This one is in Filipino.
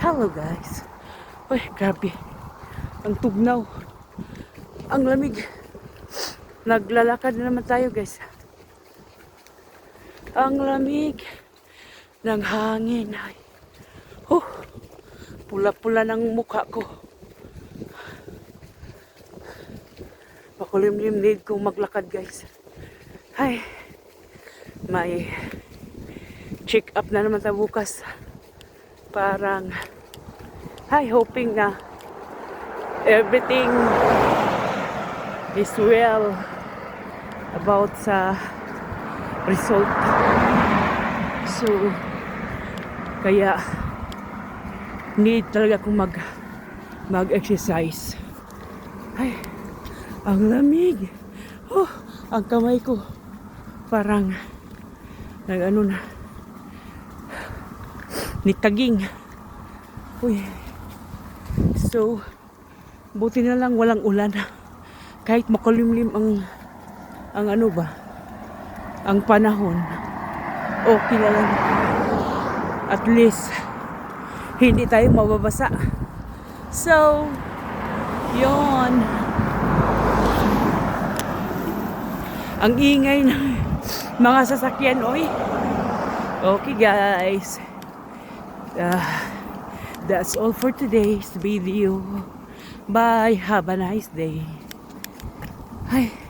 Hello guys. Uy, grabe. Ang tugnaw. Ang lamig. Naglalakad na naman tayo guys. Ang lamig ng hangin. Ay. Pula-pula ng mukha ko. Makulimlim need kong maglakad guys. Ay. May check up na naman tayo bukas. Parang hoping na everything is well about sa result. So kaya need talaga akong mag-exercise. Ay, ang lamig. Ang kamay ko parang nag-ano na, nitaging. So buti na lang walang ulan. Kahit makulimlim ang ano ba, ang panahon, okay na lang. At least hindi tayo mababasa. So yon, ang ingay ng mga sasakyan. Okay guys, that's all for today's video. Bye, have a nice day. Hi.